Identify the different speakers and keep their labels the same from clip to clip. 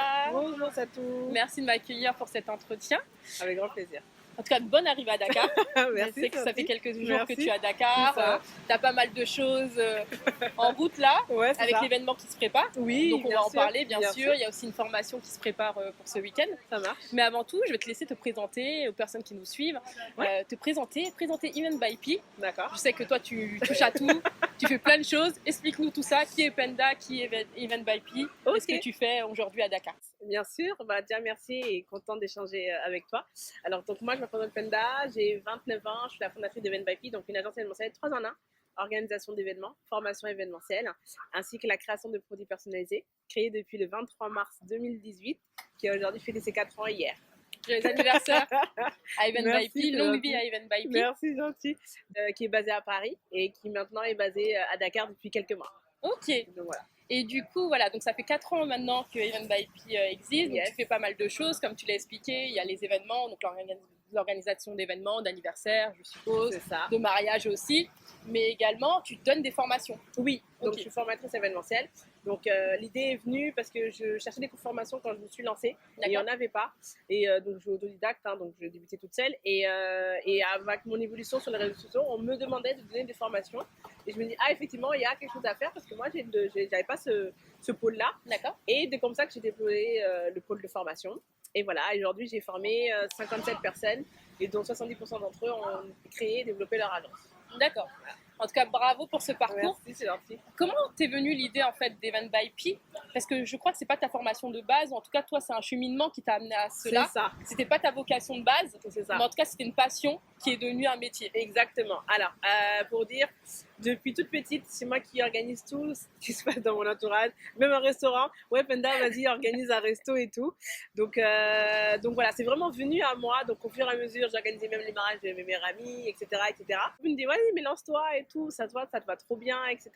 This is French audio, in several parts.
Speaker 1: Eva.
Speaker 2: Bonjour Satou.
Speaker 1: Merci de m'accueillir pour cet entretien.
Speaker 2: Avec grand plaisir.
Speaker 1: En tout cas, bonne arrivée à Dakar.
Speaker 2: Merci.
Speaker 1: Je sais que ça fait quelques jours
Speaker 2: Merci.
Speaker 1: que tu es à Dakar. Tu as pas mal de choses en route là,
Speaker 2: Ouais,
Speaker 1: avec
Speaker 2: ça.
Speaker 1: l'événement qui se prépare.
Speaker 2: Oui,
Speaker 1: donc on va en
Speaker 2: sûr,
Speaker 1: parler bien sûr. Il y a aussi une formation qui se prépare pour ce week-end.
Speaker 2: Ça marche.
Speaker 1: Mais avant tout, je vais te laisser te présenter aux personnes qui nous suivent.
Speaker 2: Ouais.
Speaker 1: Te présenter Event by P.
Speaker 2: D'accord.
Speaker 1: Je sais que toi tu touches à tout, tu fais plein de choses. Explique-nous tout ça. Qui est Penda, qui est Event by P?
Speaker 2: Okay.
Speaker 1: Qu'est-ce que tu fais aujourd'hui à Dakar?
Speaker 2: Bien sûr, déjà merci et contente d'échanger avec toi. Alors donc moi je m'appelle Penda, j'ai 29 ans, je suis la fondatrice d'Event by P, donc une agence événementielle 3 en 1, organisation d'événements, formation événementielle, ainsi que la création de produits personnalisés, créée depuis le 23 mars 2018, qui a aujourd'hui fêté ses 4 ans hier.
Speaker 1: Joyeux anniversaire à Event by P, longue vie à Event by P.
Speaker 2: Merci, gentil. Qui est basé à Paris et qui maintenant est basé à Dakar depuis quelques mois.
Speaker 1: Ok.
Speaker 2: Donc voilà.
Speaker 1: Et du coup, voilà, donc ça fait 4 ans maintenant que Event by P existe. Donc tu fais pas mal de choses, comme tu l'as expliqué. Il y a les événements, donc l'organisation d'événements, d'anniversaires, je suppose, de mariage aussi. Mais également, tu donnes des formations.
Speaker 2: Oui, donc je suis formatrice événementielle. Donc l'idée est venue parce que je cherchais des formations quand je me suis lancée. Et il n'y en avait pas. Et donc je suis autodidacte, donc je débutais toute seule. Et avec mon évolution sur les réseaux sociaux, on me demandait de donner des formations. Et je me dis, effectivement, il y a quelque chose à faire parce que moi, je n'avais pas ce pôle-là.
Speaker 1: D'accord.
Speaker 2: Et c'est comme ça que j'ai déployé le pôle de formation. Et voilà, aujourd'hui, j'ai formé 57 personnes et dont 70% d'entre eux ont créé et développé leur agence.
Speaker 1: D'accord. En tout cas, bravo pour ce parcours.
Speaker 2: Merci, c'est gentil.
Speaker 1: Comment t'es venue l'idée en fait d'Event by P? Parce que je crois que c'est pas ta formation de base, ou en tout cas toi c'est un cheminement qui t'a amené à cela.
Speaker 2: C'est ça.
Speaker 1: C'était pas ta vocation de base,
Speaker 2: c'est ça.
Speaker 1: Mais en tout cas c'était une passion qui est devenue un métier.
Speaker 2: Exactement. Alors, pour dire, depuis toute petite, c'est moi qui organise tout ce qui se passe dans mon entourage, même un restaurant. Ouais, Penda, vas-y, organise un resto et tout. Donc voilà, c'est vraiment venu à moi. Donc au fur et à mesure, j'organisais même les mariages de mes meilleurs amis, etc., etc. Vous me dites, ouais, mais lance-toi et tout, ça te va trop bien, etc.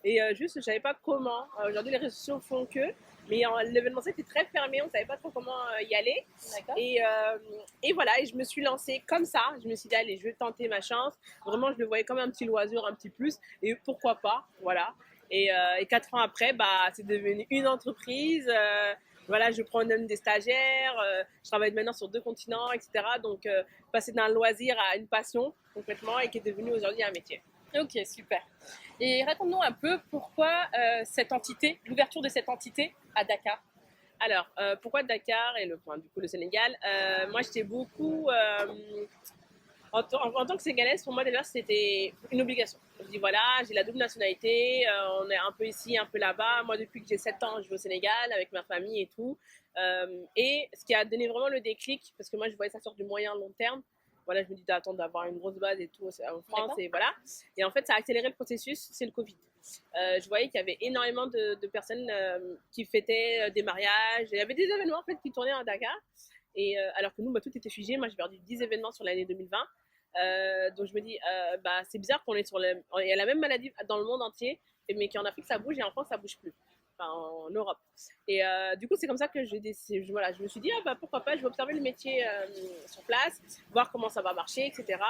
Speaker 2: Et juste, je savais pas comment. Aujourd'hui, les réseaux sociaux font que. Mais l'événementiel était très fermé, on ne savait pas trop comment y aller. Et voilà, et je me suis lancée comme ça. Je me suis dit, allez, je vais tenter ma chance. Vraiment, je le voyais comme un petit loisir, un petit plus. Et pourquoi pas, voilà. Et 4 ans après, c'est devenu une entreprise. Voilà, je prends même des stagiaires. Je travaille maintenant sur 2 continents, etc. Donc, passer d'un loisir à une passion complètement et qui est devenue aujourd'hui un métier.
Speaker 1: Ok, super. Et raconte-nous un peu pourquoi cette entité, l'ouverture de cette entité à Dakar.
Speaker 2: Alors, pourquoi Dakar et du coup le Sénégal? Moi, j'étais beaucoup... en tant que Sénégalaise, pour moi déjà, c'était une obligation. Je dis voilà, j'ai la double nationalité, on est un peu ici, un peu là-bas. Moi, depuis que j'ai 7 ans, je vais au Sénégal avec ma famille et tout. Et ce qui a donné vraiment le déclic, parce que moi, je voyais ça sur du moyen long terme. Voilà, je me dis d'attendre d'avoir une grosse base et tout en France et voilà. Et en fait, ça a accéléré le processus, c'est le Covid. Je voyais qu'il y avait énormément de personnes qui fêtaient des mariages. Il y avait des événements en fait qui tournaient à Dakar. Et alors que nous, tout était figé. Moi, j'ai perdu 10 événements sur l'année 2020. Donc je me dis, c'est bizarre qu'on est il y a la même maladie dans le monde entier, mais qu'en Afrique ça bouge et en France ça bouge plus. En Europe. Et du coup, c'est comme ça que je me suis dit, pourquoi pas, je vais observer le métier sur place, voir comment ça va marcher, etc.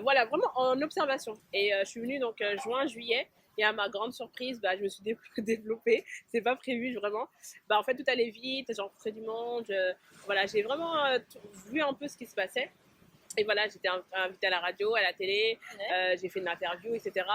Speaker 2: Voilà, vraiment en observation. Et je suis venue donc juin, juillet, et à ma grande surprise, je me suis développée. C'est pas prévu, vraiment. En fait, tout allait vite, j'ai rencontré du monde. Voilà, j'ai vraiment vu un peu ce qui se passait. Et voilà, j'étais invitée à la radio, à la télé, j'ai fait une interview, etc.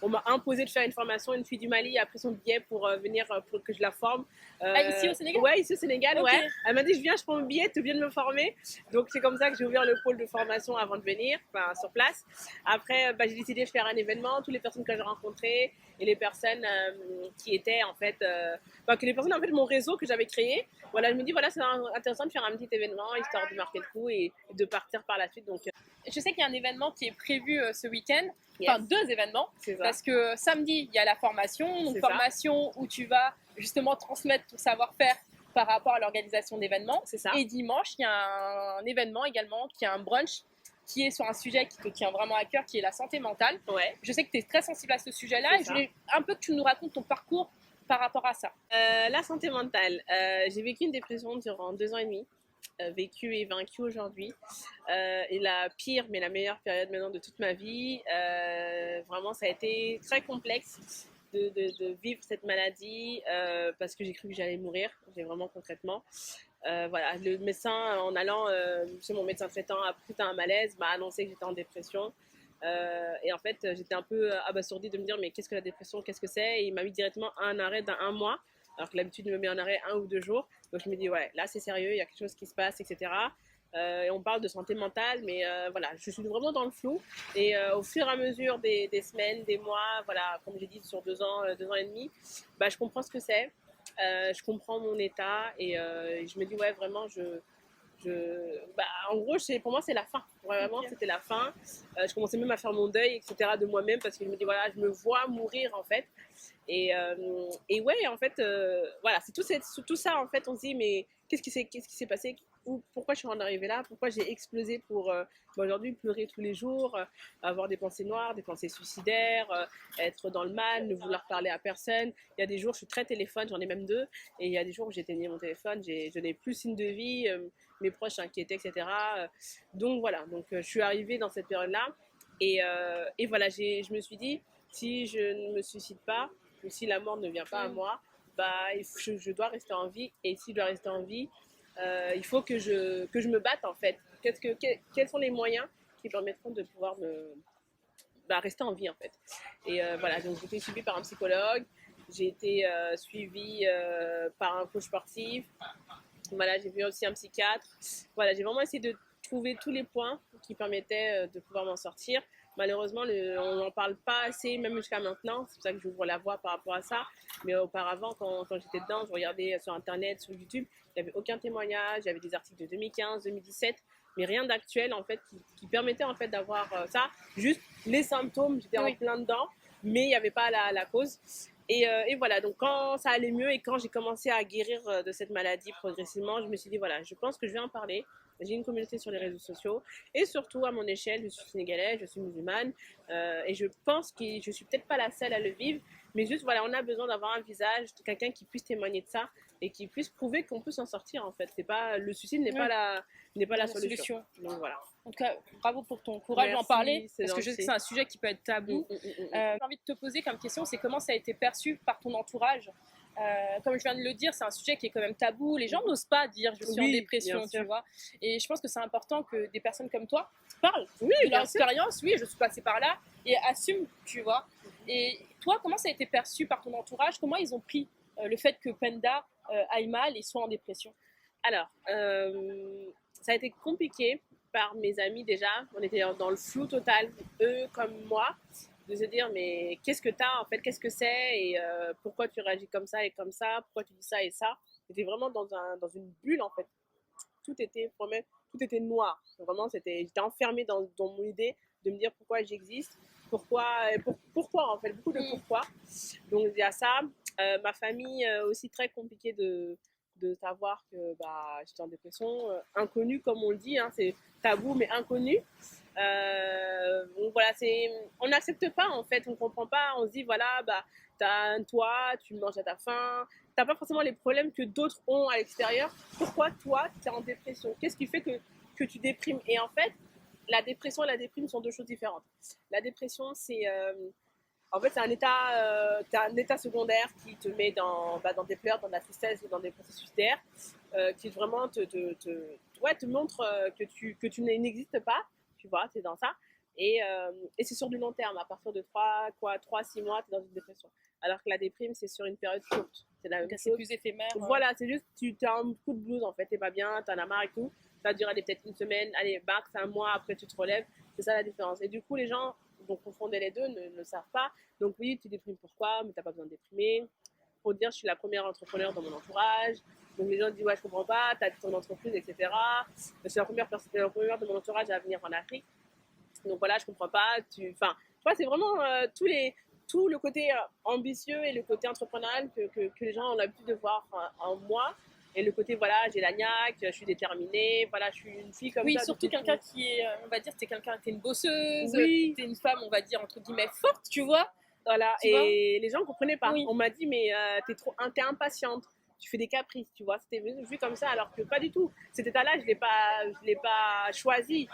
Speaker 2: On m'a imposé de faire une formation. Une fille du Mali a pris son billet pour venir, pour que je la forme.
Speaker 1: Ici au Sénégal?
Speaker 2: Ouais, ici au Sénégal, ouais. Elle m'a dit, je viens, je prends mon billet, tu viens de me former. Donc c'est comme ça que j'ai ouvert le pôle de formation avant de venir, sur place. Après, j'ai décidé de faire un événement. Toutes les personnes que j'ai rencontrées et les personnes qui étaient en fait, que les personnes en fait mon réseau que j'avais créé. Voilà, je me dis voilà, c'est intéressant de faire un petit événement histoire de marquer le coup et de partir par la suite. Donc,
Speaker 1: je sais qu'il y a un événement qui est prévu ce week-end, enfin 2 événements, parce que samedi il y a la formation, donc formation où tu vas justement transmettre ton savoir-faire par rapport à l'organisation d'événements. Et dimanche il y a un événement également qui est un brunch qui est sur un sujet qui te tient vraiment à cœur, qui est la santé mentale.
Speaker 2: Ouais.
Speaker 1: Je sais que tu es très sensible à ce sujet-là et je voulais un peu que tu nous racontes ton parcours par rapport à ça.
Speaker 2: La santé mentale, j'ai vécu une dépression durant 2 ans et demi. Vécu et vaincu aujourd'hui. Et la pire, mais la meilleure période maintenant de toute ma vie. Vraiment, ça a été très complexe. de vivre cette maladie parce que j'ai cru que j'allais mourir, j'ai vraiment concrètement. Voilà, le médecin, en allant chez mon médecin traitant après un malaise, m'a annoncé que j'étais en dépression. Et en fait, j'étais un peu abasourdie de me dire mais qu'est-ce que la dépression, qu'est-ce que c'est? Et il m'a mis directement un arrêt d'un mois, alors que l'habitude il me met un arrêt 1 ou 2 jours. Donc je me dis ouais, là c'est sérieux, il y a quelque chose qui se passe, etc. Et on parle de santé mentale, mais voilà, je suis vraiment dans le flou. Et au fur et à mesure des semaines, des mois, voilà, comme j'ai dit, sur 2 ans, 2 ans et demi, bah, je comprends ce que c'est. Je comprends mon état et je me dis ouais, vraiment, bah, en gros, pour moi, c'est la fin. Vraiment, c'était la fin. Je commençais même à faire mon deuil, etc., de moi-même parce que je me dis, voilà, je me vois mourir, en fait. Et ouais, en fait, voilà, c'est tout ça, en fait, on se dit, mais qu'est-ce qui s'est passé? Pourquoi je suis en arrivée là? Pourquoi j'ai explosé pour aujourd'hui pleurer tous les jours, avoir des pensées noires, des pensées suicidaires, être dans le mal, ne vouloir parler à personne. Il y a des jours, je suis très téléphone, j'en ai même 2. Et il y a des jours où j'éteignais mon téléphone, je n'ai plus signe de vie. Mes proches s'inquiétaient, etc. Donc voilà, donc je suis arrivée dans cette période-là et voilà, je me suis dit, si je ne me suicide pas, ou si la mort ne vient pas à moi, bah, je dois rester en vie et si je dois rester en vie, il faut que je me batte en fait. Quels sont les moyens qui permettront de pouvoir rester en vie en fait. Et voilà, donc j'ai été suivie par un psychologue, j'ai été suivie par un coach sportif. Voilà, j'ai vu aussi un psychiatre. Voilà, j'ai vraiment essayé de trouver tous les points qui permettaient de pouvoir m'en sortir. Malheureusement, on n'en parle pas assez, même jusqu'à maintenant. C'est pour ça que j'ouvre la voie par rapport à ça. Mais auparavant, quand j'étais dedans, je regardais sur Internet, sur YouTube, il n'y avait aucun témoignage. Il y avait des articles de 2015, 2017, mais rien d'actuel, en fait, qui permettait, en fait, d'avoir ça. Juste les symptômes, j'étais en plein dedans, mais il n'y avait pas la cause. Et voilà, donc quand ça allait mieux et quand j'ai commencé à guérir de cette maladie progressivement, je me suis dit, voilà, je pense que je vais en parler. J'ai une communauté sur les réseaux sociaux et surtout à mon échelle, je suis sénégalaise, je suis musulmane et je pense que je suis peut-être pas la seule à le vivre, mais juste voilà, on a besoin d'avoir un visage, quelqu'un qui puisse témoigner de ça et qui puisse prouver qu'on peut s'en sortir en fait. C'est pas, le suicide n'est pas la solution. Donc voilà.
Speaker 1: En tout cas, bravo pour ton courage d'en parler, parce que je sais que c'est un sujet qui peut être tabou. J'ai envie de te poser comme question, c'est comment ça a été perçu par ton entourage? Comme je viens de le dire, c'est un sujet qui est quand même tabou. Les gens n'osent pas dire je suis en dépression, tu vois. Et je pense que c'est important que des personnes comme toi parlent de leur expérience. Oui, je suis passée par là et assument, tu vois. Et toi, comment ça a été perçu par ton entourage? Comment ils ont pris le fait que Penda aille mal et soit en dépression?
Speaker 2: Alors, ça a été compliqué par mes amis déjà. On était dans le flou total, eux comme moi, de se dire mais qu'est-ce que t'as en fait, qu'est-ce que c'est et pourquoi tu réagis comme ça et comme ça, pourquoi tu dis ça et ça. J'étais vraiment dans une bulle en fait. Tout était noir. Vraiment, j'étais enfermée dans mon idée de me dire pourquoi j'existe, pourquoi en fait, beaucoup de pourquoi. Donc il y a ça. Ma famille aussi très compliquée de savoir que j'étais en dépression, inconnue comme on le dit, hein, c'est tabou mais inconnu. Donc voilà, on n'accepte pas en fait, on comprend pas, on se dit voilà, t'as un toit, tu manges à ta faim, t'as pas forcément les problèmes que d'autres ont à l'extérieur. Pourquoi toi t'es en dépression? Qu'est-ce qui fait que tu déprimes? Et en fait, la dépression et la déprime sont 2 choses différentes. La dépression, en fait, c'est un état secondaire qui te met dans des pleurs, dans de la tristesse ou dans des pensées suicidaires, qui vraiment te montre que tu n'existes pas, tu vois, c'est dans ça. Et c'est sur du long terme, à partir de 3-6 mois, tu es dans une dépression. Alors que la déprime, c'est sur une période courte.
Speaker 1: C'est plus éphémère.
Speaker 2: Voilà, c'est juste, tu as un coup de blues, en fait, t'es pas bien, t'en as marre et tout. Ça dure peut-être une semaine, allez, max, un mois, après tu te relèves. C'est ça la différence. Et du coup, les gens, donc confonder les deux, ne savent pas. Donc oui, tu déprimes pourquoi, mais t'as pas besoin de déprimer. Pour dire, je suis la première entrepreneur dans mon entourage. Donc les gens disent, ouais, je comprends pas, t'as ton entreprise, etc. Je suis la première de mon entourage à venir en Afrique. Donc voilà, je comprends pas. Tu vois, c'est vraiment tout le côté ambitieux et le côté entrepreneurial que les gens ont l'habitude de voir en moi. Et le côté, voilà, j'ai la niaque, je suis déterminée, voilà, je suis une fille comme ça.
Speaker 1: Oui, surtout quelqu'un qui est, on va dire, t'es une bosseuse, t'es une femme, on va dire, entre guillemets, forte, tu vois.
Speaker 2: Voilà, et les gens ne comprenaient pas. On m'a dit, mais t'es impatiente, tu fais des caprices, tu vois. C'était vu comme ça, alors que pas du tout. Cet état-là, je l'ai pas choisi.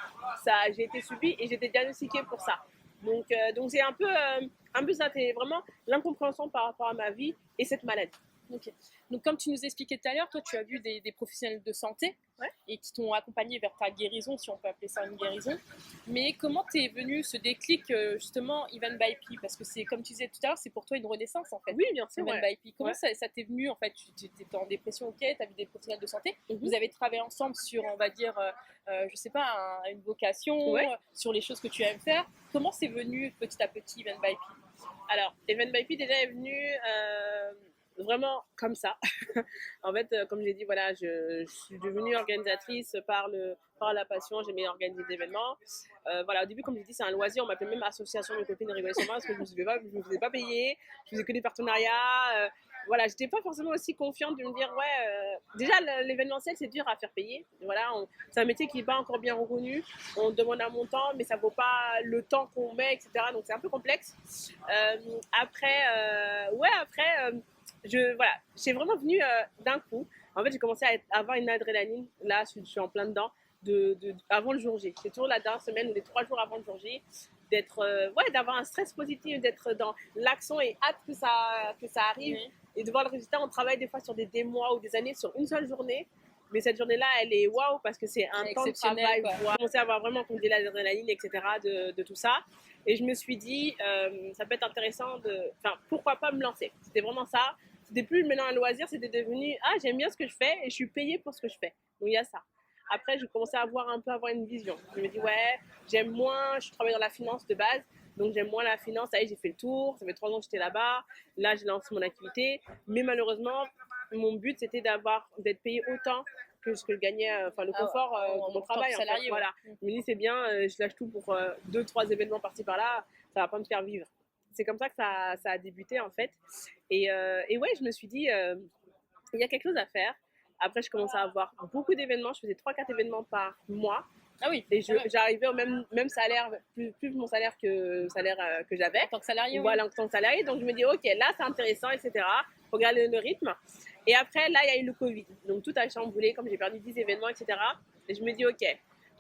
Speaker 2: J'ai été subie et j'ai été diagnostiquée pour ça. Donc c'est un peu un peu ça, c'est vraiment l'incompréhension par rapport à ma vie et cette maladie.
Speaker 1: Ok. Donc, comme tu nous expliquais tout à l'heure, toi, tu as vu des professionnels de santé et qui t'ont accompagné vers ta guérison, si on peut appeler ça une guérison. Mais comment t'es venu ce déclic, justement, Even by P? Parce que c'est, comme tu disais tout à l'heure, c'est pour toi une renaissance, en fait.
Speaker 2: Oui, bien sûr.
Speaker 1: Even by P. Comment ça t'est venu, en fait? Tu étais en dépression, ok, tu as vu des professionnels de santé. Vous avez travaillé ensemble sur, on va dire, je sais pas, une vocation, sur les choses que tu aimes faire. Comment c'est venu petit à petit, Even by P?
Speaker 2: Alors, Even by P déjà est venu vraiment comme ça. En fait, comme j'ai dit, voilà, je suis devenue organisatrice par la passion. J'aimais organiser des événements. Voilà, au début, comme j'ai dit, c'est un loisir. On m'appelait même association de copines rigoler sur moi parce que je me faisais pas payer. Je faisais que des partenariats. Voilà, j'étais pas forcément aussi confiante de me dire, déjà l'événementiel c'est dur à faire payer. Voilà, c'est un métier qui n'est pas encore bien reconnu. On demande un montant, mais ça vaut pas le temps qu'on met, etc. Donc c'est un peu complexe. Après, c'est vraiment venu d'un coup. En fait, j'ai commencé à avoir une adrénaline. Là, je suis en plein dedans. Avant le jour J. C'est toujours la dernière semaine ou les 3 jours avant le jour J. D'avoir un stress positif, d'être dans l'action et hâte que ça arrive. Et de voir le résultat. On travaille des fois sur des mois ou des années sur une seule journée. Mais cette journée-là, elle est waouh parce que c'est un temps de travail. J'ai commencé à avoir vraiment, comme dit, l'adrénaline, etc. de tout ça. Et je me suis dit, ça peut être intéressant pourquoi pas me lancer. C'était vraiment ça. C'était plus maintenant un loisir, c'était devenu, j'aime bien ce que je fais et je suis payée pour ce que je fais. Donc il y a ça. Après, je commençais à avoir une vision. Je me dis, j'aime moins, je travaille dans la finance de base. Donc j'aime moins la finance, ça y est, j'ai fait le tour, ça fait 3 ans que j'étais là-bas, là j'ai lancé mon activité, mais malheureusement, mon but c'était d'être payé autant que ce que je gagnais, le confort de mon travail.
Speaker 1: Salarié,
Speaker 2: voilà. Je me dis c'est bien, je lâche tout pour 2-3 événements par-ci par-là, ça va pas me faire vivre. C'est comme ça que ça a débuté en fait. Et je me suis dit, il y a quelque chose à faire. Après, je commençais à avoir beaucoup d'événements, je faisais 3-4 événements par mois.
Speaker 1: Ah oui.
Speaker 2: Et j'arrivais au même salaire, plus mon salaire que salaire que j'avais.
Speaker 1: En tant que salarié.
Speaker 2: Voilà, en tant que salarié. Donc je me dis, ok, là c'est intéressant, etc. Regardez le rythme. Et après, là, il y a eu le Covid. Donc tout a chamboulé, comme j'ai perdu 10 événements, etc. Et je me dis, ok,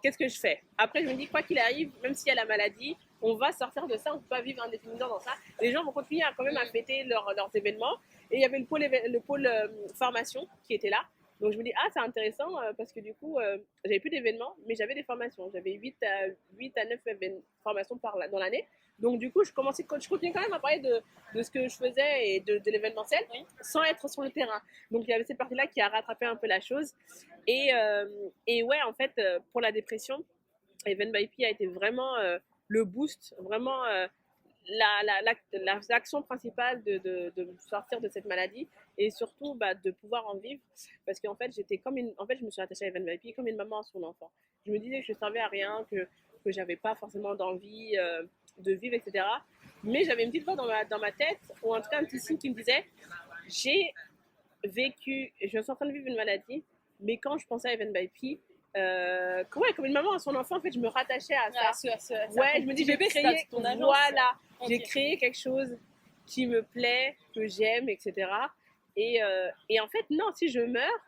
Speaker 2: qu'est-ce que je fais? Après, je me dis, quoi qu'il arrive, même s'il y a la maladie, on va sortir de ça, on ne peut pas vivre indéfiniment dans ça. Les gens vont continuer quand même à fêter leurs événements. Et il y avait le pôle formation qui était là. Donc je me dis, c'est intéressant parce que du coup, j'avais plus d'événements, mais j'avais des formations. J'avais 8 à 9 formations dans l'année. Donc du coup, je continuais quand même à parler de ce que je faisais et de l'événementiel sans être sur le terrain. Donc il y avait cette partie-là qui a rattrapé un peu la chose. Et en fait, pour la Even by P a été vraiment le boost, vraiment l'action principale de sortir de cette maladie et surtout de pouvoir en vivre parce qu'en fait je me suis attachée à Even by P comme une maman à son enfant. Je me disais que je ne servais à rien, que j'avais pas forcément d'envie de vivre, etc. Mais j'avais une petite voix dans ma tête, ou en tout cas un petit signe qui me disait, je suis en train de vivre une maladie, mais quand je pensais à Even by P, comme une maman à son enfant, en fait, je me rattachais à ça. Je me dis, j'ai créé quelque chose qui me plaît, que j'aime, etc. Et en fait, non, si je meurs,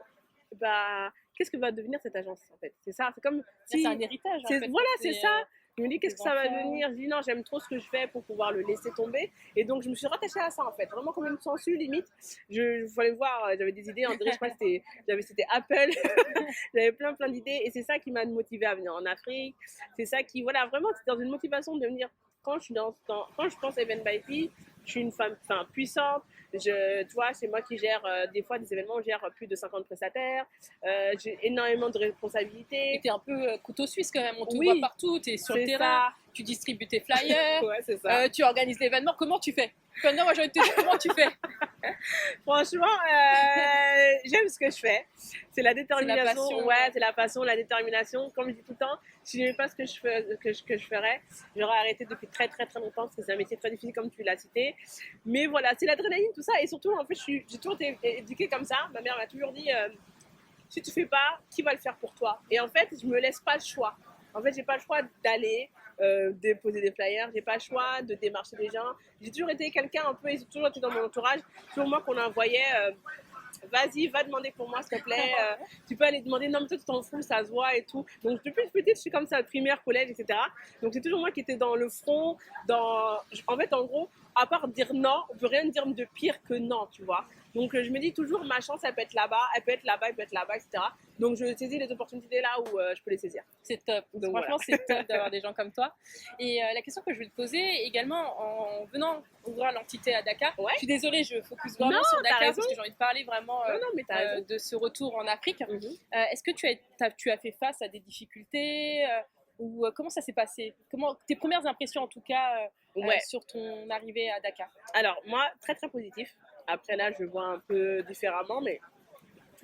Speaker 2: qu'est-ce que va devenir cette agence, en fait? C'est ça, c'est comme
Speaker 1: si... C'est un héritage, en fait.
Speaker 2: Voilà, c'est ça. Je me dis, qu'est-ce que ça va devenir? Je dis, non, j'aime trop ce que je fais pour pouvoir le laisser tomber. Et donc, je me suis rattachée à ça, en fait. Vraiment comme une sangsue, limite. Je voulais voir, j'avais des idées. En vrai, je crois que c'était Apple. J'avais plein d'idées. Et c'est ça qui m'a motivée à venir en Afrique. C'est ça qui, voilà, vraiment, c'est dans une motivation de venir. Quand je pense à Even by P, je suis une femme puissante. Tu vois, c'est moi qui gère des fois des événements, on gère plus de 50 prestataires. J'ai énormément de responsabilités.
Speaker 1: Et t'es un peu couteau suisse quand même, on te voit partout, t'es sur le terrain, tu distribues tes flyers,
Speaker 2: c'est ça.
Speaker 1: Tu organises l'événement. Comment tu fais? Non, moi j'ai envie de te dire comment tu fais.
Speaker 2: Franchement, j'aime ce que je fais. C'est la détermination, c'est la passion, la détermination. Comme je dis tout le temps, si je n'aimais pas ce que je ferais, j'aurais arrêté depuis très très très longtemps parce que c'est un métier très difficile comme tu l'as cité. Mais voilà, c'est l'adrénaline, tout ça. Et surtout, en fait, j'ai toujours été éduquée comme ça. Ma mère m'a toujours dit, si tu fais pas, qui va le faire pour toi? Et en fait, je me laisse pas le choix. En fait, j'ai pas le choix d'aller déposer des flyers, j'ai pas le choix de démarcher des gens. J'ai toujours été quelqu'un un peu, ils ont toujours été dans mon entourage, toujours moi qu'on envoyait, vas-y, va demander pour moi s'il te plaît, tu peux aller demander, non mais toi tu t'en fous, ça se voit et tout. Donc depuis petite, je suis comme ça, primaire, collège, etc. Donc c'est toujours moi qui étais dans le front, en fait en gros, à part dire non, on peut rien dire de pire que non, tu vois. Donc, je me dis toujours, ma chance, elle peut être là-bas, elle peut être là-bas, elle peut être là-bas, etc. Donc, je saisis les opportunités là où je peux les saisir.
Speaker 1: C'est top. Donc, franchement, c'est top d'avoir des gens comme toi. Et la question que je vais te poser également, en venant ouvrir l'entité à Dakar, je suis désolée, je focus vraiment sur Dakar parce que j'ai envie de parler vraiment de ce retour en Afrique. Est-ce que tu as fait face à des difficultés ou comment ça s'est passé? Tes premières impressions en tout cas sur ton arrivée à Dakar?
Speaker 2: Alors, moi, très très positif. Après là, je vois un peu différemment, mais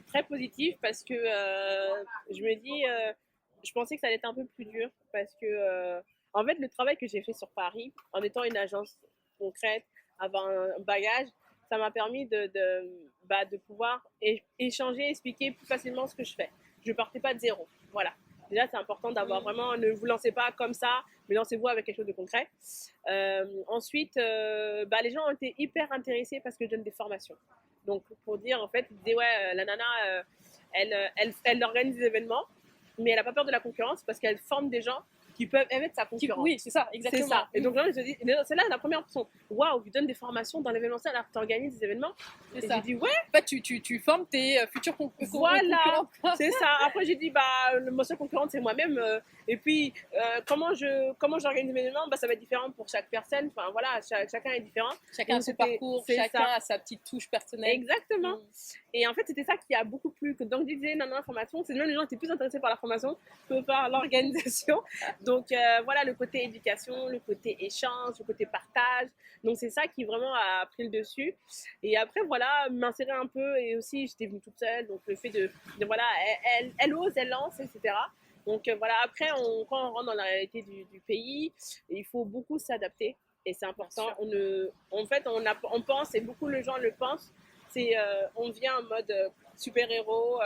Speaker 2: très positif parce que je me dis, je pensais que ça allait être un peu plus dur parce que, en fait, le travail que j'ai fait sur Paris, en étant une agence concrète, avoir un bagage, ça m'a permis de pouvoir échanger, expliquer plus facilement ce que je fais. Je ne partais pas de zéro. Voilà. Déjà, c'est important d'avoir vraiment, ne vous lancez pas comme ça, mais lancez-vous avec quelque chose de concret. Ensuite, les gens ont été hyper intéressés parce que je donne des formations. Donc, pour dire, en fait, ils disaient, ouais, la nana, elle organise des événements, mais elle n'a pas peur de la concurrence parce qu'elle forme des gens qui peuvent être sa concurrence.
Speaker 1: Oui, c'est ça, exactement.
Speaker 2: C'est ça. Et donc, là, je dis, c'est là la première option. Waouh, tu donnes des formations dans l'événementiel alors que tu organises des événements. Et j'ai dit, ouais.
Speaker 1: En fait, tu formes tes futurs concurrents.
Speaker 2: Voilà, c'est ça. Après, j'ai dit, ma seule concurrente, c'est moi-même. Et puis, comment j'organise mes événements, ça va être différent pour chaque personne. Enfin, voilà, chacun est différent.
Speaker 1: Chacun a son parcours, chacun a sa petite touche personnelle.
Speaker 2: Exactement. Et en fait, c'était ça qui a beaucoup plu. Donc, je disais, non, la formation, c'est même les gens qui étaient plus intéressés par la formation que par l'organisation. Donc, voilà, le côté éducation, le côté échange, le côté partage. Donc, c'est ça qui vraiment a pris le dessus. Et après, voilà, m'insérer un peu. Et aussi, j'étais venue toute seule. Donc, le fait de voilà, elle ose, elle lance, etc. Donc, voilà, après, quand on rentre dans la réalité du pays, il faut beaucoup s'adapter. Et c'est important. En fait, on pense, et beaucoup de gens le pensent, on vient en mode super-héros.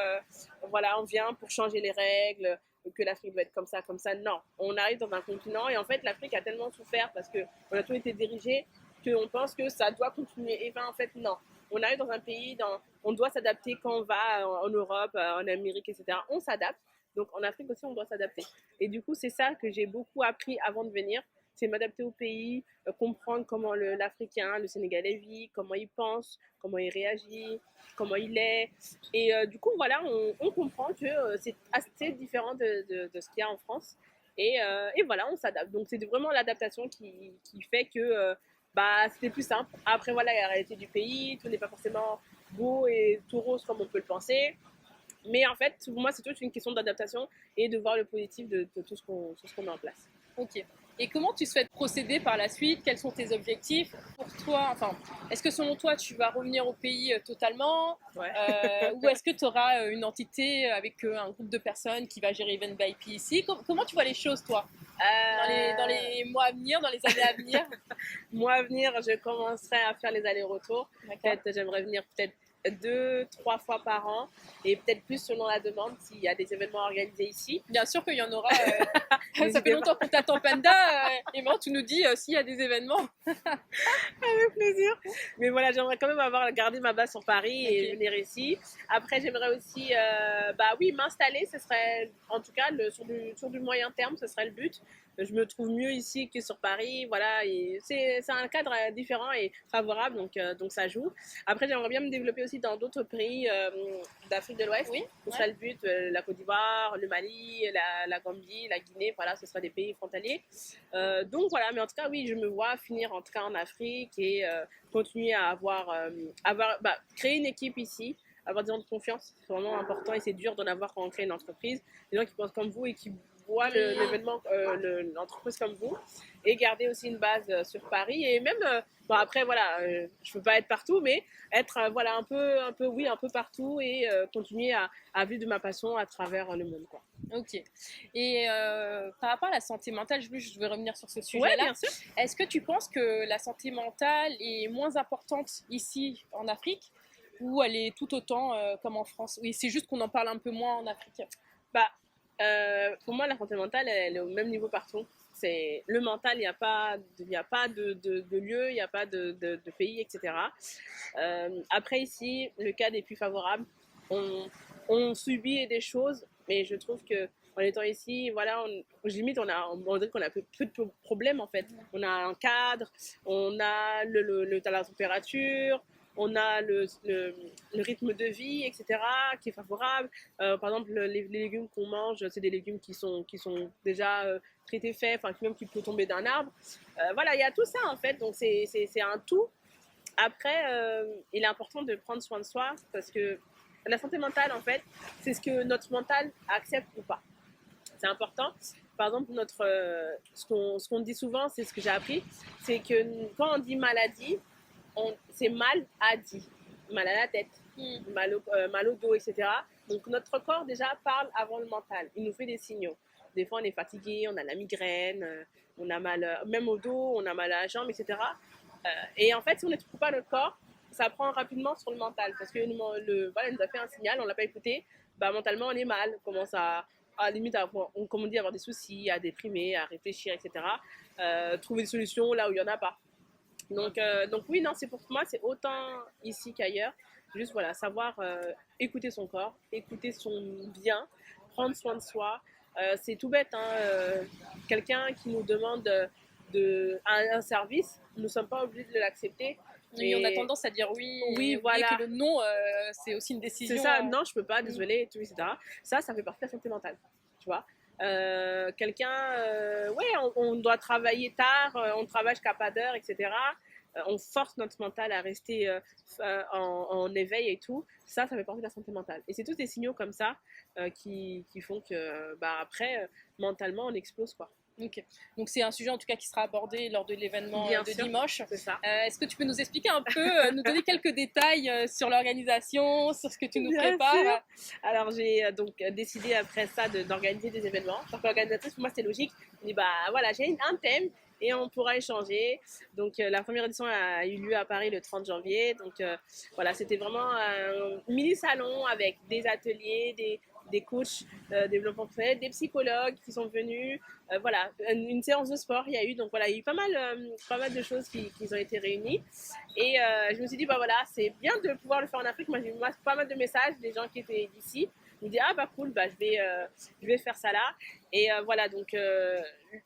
Speaker 2: Voilà, on vient pour changer les règles, que l'Afrique doit être comme ça, comme ça. Non, on arrive dans un continent et en fait, l'Afrique a tellement souffert parce qu'on a tout été dirigé qu'on pense que ça doit continuer. Et bien, en fait, non. On arrive dans un pays, on doit s'adapter quand on va en Europe, en Amérique, etc. On s'adapte. Donc, en Afrique aussi, on doit s'adapter. Et du coup, c'est ça que j'ai beaucoup appris avant de venir. C'est m'adapter au pays, comprendre comment l'Africain, le Sénégalais vit, comment il pense, comment il réagit, comment il est. Et du coup, voilà, on comprend que c'est assez différent de ce qu'il y a en France. Et voilà, on s'adapte. Donc, c'est vraiment l'adaptation qui fait que c'était plus simple. Après, voilà, il y a la réalité du pays. Tout n'est pas forcément beau et tout rose comme on peut le penser. Mais en fait, pour moi, c'est toute une question d'adaptation et de voir le positif de tout ce qu'on met en place.
Speaker 1: Ok. Et comment tu souhaites procéder par la suite? Quels sont tes objectifs pour toi? Enfin, est-ce que selon toi, tu vas revenir au pays totalement ou est-ce que tu auras une entité avec un groupe de personnes qui va gérer Event by IP ici? Comment tu vois les choses, toi, dans les mois à venir, dans les années à venir?
Speaker 2: Mois à venir, je commencerai à faire les allers-retours. Peut-être, j'aimerais venir peut-être 2-3 fois par an et peut-être plus selon la demande s'il y a des événements organisés ici.
Speaker 1: Bien sûr qu'il y en aura. Ça fait longtemps qu'on t'attend, Penda. Et maintenant, tu nous dis s'il y a des événements.
Speaker 2: Avec plaisir. Mais voilà, j'aimerais quand même gardé ma base sur Paris et venir ici. Après, j'aimerais aussi m'installer. Ce serait, en tout cas, sur du moyen terme, ce serait le but. Je me trouve mieux ici que sur Paris. Voilà, c'est un cadre différent et favorable, donc ça joue. Après, j'aimerais bien me développer aussi dans d'autres pays d'Afrique de l'Ouest.
Speaker 1: Oui.
Speaker 2: Ce serait le but, la Côte d'Ivoire, le Mali, la Gambie, la Guinée. Voilà, ce seraient des pays frontaliers. Donc voilà, mais en tout cas, oui, je me vois finir en tout cas en Afrique et continuer à créer une équipe ici. Avoir des gens de confiance, c'est vraiment important et c'est dur d'en avoir quand on crée une entreprise. Des gens qui pensent comme vous et qui voient l'événement, l'entreprise comme vous, et garder aussi une base sur Paris. Et même, après, voilà, je peux pas être partout, mais être un peu partout et continuer à vivre de ma passion à travers le monde, quoi.
Speaker 1: Ok. Et par rapport à la santé mentale, je vais revenir sur ce sujet-là.
Speaker 2: Ouais, bien sûr.
Speaker 1: Est-ce que tu penses que la santé mentale est moins importante ici en Afrique ou elle est tout autant comme en France? Oui, c'est juste qu'on en parle un peu moins en Afrique.
Speaker 2: Pour moi, la santé mentale, elle est au même niveau partout. C'est le mental, il n'y a pas de lieu, il n'y a pas de pays, etc. Après ici, le cadre est plus favorable. On subit des choses, mais je trouve que en étant ici, voilà, limite, on dirait qu'on a peu de problèmes en fait. On a un cadre, on a la température, on a le rythme de vie, etc., qui est favorable. Par exemple, les légumes qu'on mange, c'est des légumes qui sont déjà traités, faits, enfin, même qui peuvent tomber d'un arbre. Voilà, il y a tout ça en fait, donc c'est un tout. Après, il est important de prendre soin de soi parce que la santé mentale, en fait, c'est ce que notre mental accepte ou pas. C'est important. Par exemple, ce qu'on dit souvent, c'est ce que j'ai appris, c'est que quand on dit maladie, c'est mal à dit, mal à la tête, mal au dos, etc. Donc notre corps déjà parle avant le mental. Il nous fait des signaux. Des fois, on est fatigué, on a la migraine, on a mal, même au dos, on a mal à la jambe, etc. Et en fait, si on n'écoute pas notre corps, ça prend rapidement sur le mental. Parce que voilà, il nous a fait un signal, on ne l'a pas écouté, bah, mentalement, on est mal. On commence à limite, comme on dit, avoir des soucis, à déprimer, à réfléchir, etc. Trouver des solutions là où il n'y en a pas. Donc oui, non, c'est pour moi, c'est autant ici qu'ailleurs. Juste, voilà, savoir écouter son corps, écouter son bien, prendre soin de soi. C'est tout bête, hein, quelqu'un qui nous demande un service, nous ne sommes pas obligés de l'accepter.
Speaker 1: Oui, on a tendance à dire oui,
Speaker 2: voilà.
Speaker 1: Que le non, c'est aussi une décision.
Speaker 2: C'est ça, non, je peux pas, désolé, et tout, etc. Ça fait partie de la santé mentale, tu vois. Quelqu'un, ouais, on doit travailler tard, on travaille jusqu'à pas d'heure, etc. On force notre mental à rester en éveil et tout. Ça fait partie de la santé mentale. Et c'est tous des signaux comme ça qui font que, bah, après, mentalement, on explose, quoi.
Speaker 1: Okay. Donc c'est un sujet en tout cas qui sera abordé lors de l'événement de dimanche.
Speaker 2: C'est ça.
Speaker 1: Est-ce que tu peux nous expliquer un peu, nous donner quelques détails sur l'organisation, sur ce que tu nous prépares?
Speaker 2: Alors j'ai donc décidé après ça d'organiser des événements. En tant qu'organisatrice, pour moi c'était logique. Je me dis bah voilà, j'ai un thème et on pourra échanger. Donc la première édition a eu lieu à Paris le 30 janvier. Donc voilà, c'était vraiment un mini salon avec des ateliers, des coachs développement personnel, des psychologues qui sont venus, voilà, une séance de sport il y a eu, donc voilà, il y a eu pas mal de choses qui ont été réunies et je me suis dit bah voilà, c'est bien de pouvoir le faire en Afrique. Moi j'ai eu pas mal de messages des gens qui étaient d'ici. Je me dis ah bah cool, bah je vais faire ça là et voilà, donc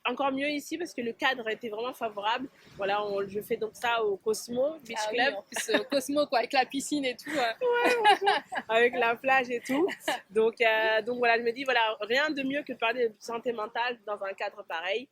Speaker 2: encore mieux ici parce que le cadre était vraiment favorable. Voilà, je fais donc ça au Cosmo Beach Club.
Speaker 1: Oui, en plus au Cosmo quoi, avec la piscine et tout.
Speaker 2: Ouais, avec la plage et tout. Donc voilà, je me dis voilà, rien de mieux que de parler de santé mentale dans un cadre pareil.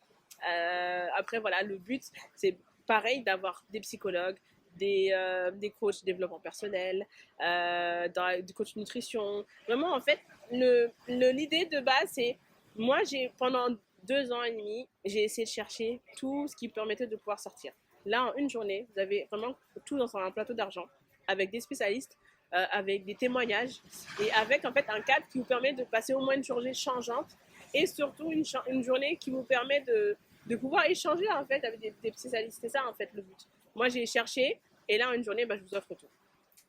Speaker 2: Après voilà, le but c'est pareil d'avoir des psychologues, des coachs de développement personnel, des coachs de nutrition. Vraiment en fait, l'idée de base c'est moi pendant 2 ans et demi, j'ai essayé de chercher tout ce qui permettait de pouvoir sortir. Là, en une journée, vous avez vraiment tout dans un plateau d'argent, avec des spécialistes, avec des témoignages, et avec en fait un cadre qui vous permet de passer au moins une journée changeante, et surtout une journée qui vous permet de pouvoir échanger en fait avec des spécialistes. C'est ça en fait le but. Moi, j'ai cherché, et là, en une journée, bah, je vous offre tout.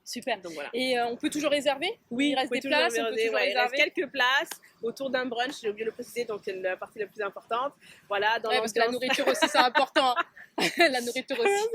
Speaker 1: Super.
Speaker 2: Donc, voilà.
Speaker 1: Et on peut toujours réserver?
Speaker 2: Oui,
Speaker 1: il reste des places, on peut toujours réserver.
Speaker 2: Il reste quelques places autour d'un brunch, j'ai oublié de le préciser, donc c'est la partie la plus importante. Voilà,
Speaker 1: parce que la nourriture aussi, c'est important. La nourriture aussi.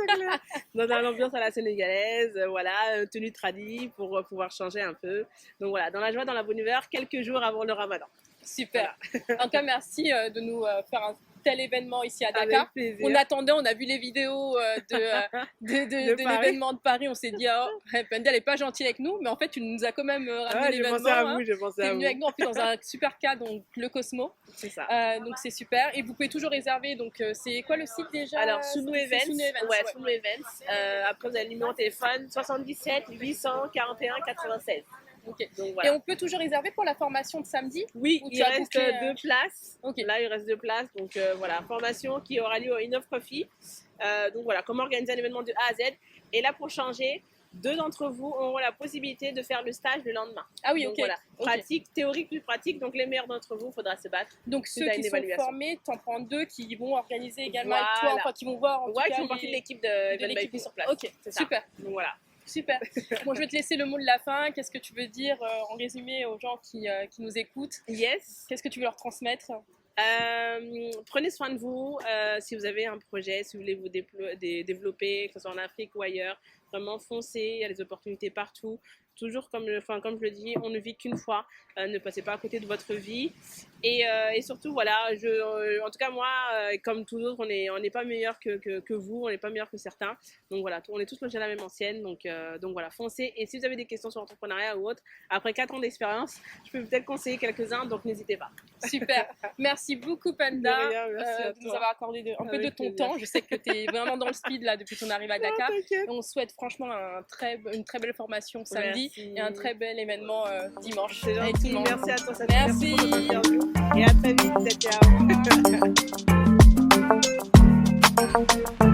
Speaker 2: Dans l'ambiance à la sénégalaise, voilà, tenue tradie pour pouvoir changer un peu. Donc voilà, dans la joie, dans la bonne humeur, quelques jours avant le ramadan.
Speaker 1: Super. Voilà. En tout cas, merci de nous faire un tel événement ici à Dakar. On attendait, on a vu les vidéos de l'événement de Paris, on s'est dit oh, Pendia elle est pas gentille avec nous, mais en fait tu nous as quand même ramené l'événement.
Speaker 2: J'ai pensé à vous.
Speaker 1: Venu avec nous en plus dans un super cas, donc le Cosmo.
Speaker 2: C'est ça.
Speaker 1: Donc c'est super et vous pouvez toujours réserver. Donc c'est quoi le site déjà?
Speaker 2: Alors Sounou Events. Ouais, Sounou Events. Après vous avez le numéro de téléphone 77 841 96.
Speaker 1: Okay. Donc, voilà. Et on peut toujours réserver pour la formation de samedi?
Speaker 2: Oui, il reste 2 places. Okay. Là, il reste 2 places. Donc voilà, formation qui aura lieu au Enough Coffee. Donc voilà, comment organiser un événement de A à Z. Et là, pour changer, 2 d'entre vous auront la possibilité de faire le stage le lendemain.
Speaker 1: Ah oui,
Speaker 2: donc,
Speaker 1: ok.
Speaker 2: Voilà, pratique, théorique plus pratique. Donc les meilleurs d'entre vous, il faudra se battre.
Speaker 1: Donc ceux qui sont formés, t'en prends 2 qui vont organiser également avec toi, enfin, qui vont voir en tout cas,
Speaker 2: qui font partie de l'équipe de l'équipe sur place.
Speaker 1: Ok, super.
Speaker 2: Donc voilà.
Speaker 1: Super. Bon, je vais te laisser le mot de la fin. Qu'est-ce que tu veux dire en résumé aux gens qui nous écoutent?
Speaker 2: Yes.
Speaker 1: Qu'est-ce que tu veux leur transmettre?
Speaker 2: Prenez soin de vous. Si vous avez un projet, si vous voulez vous développer, que ce soit en Afrique ou ailleurs, vraiment foncez. Il y a des opportunités partout. toujours, comme je le dis, on ne vit qu'une fois. Ne passez pas à côté de votre vie. Et surtout, voilà, en tout cas, moi, comme tous autres, on n'est pas meilleur que vous, on n'est pas meilleur que certains. Donc voilà, on est tous logés à la même ancienne. Donc voilà, foncez. Et si vous avez des questions sur l'entrepreneuriat ou autre, après 4 ans d'expérience, je peux peut-être conseiller quelques-uns, donc n'hésitez pas.
Speaker 1: Super. Merci beaucoup, Penda,
Speaker 2: de
Speaker 1: nous avoir accordé un peu de ton temps. Je sais que tu es vraiment dans le speed là depuis ton arrivée à Dakar. On souhaite franchement une très belle formation samedi et un très bel événement dimanche.
Speaker 2: C'est gentil. Merci à toi.
Speaker 1: Merci.
Speaker 2: Et à très vite. Ciao.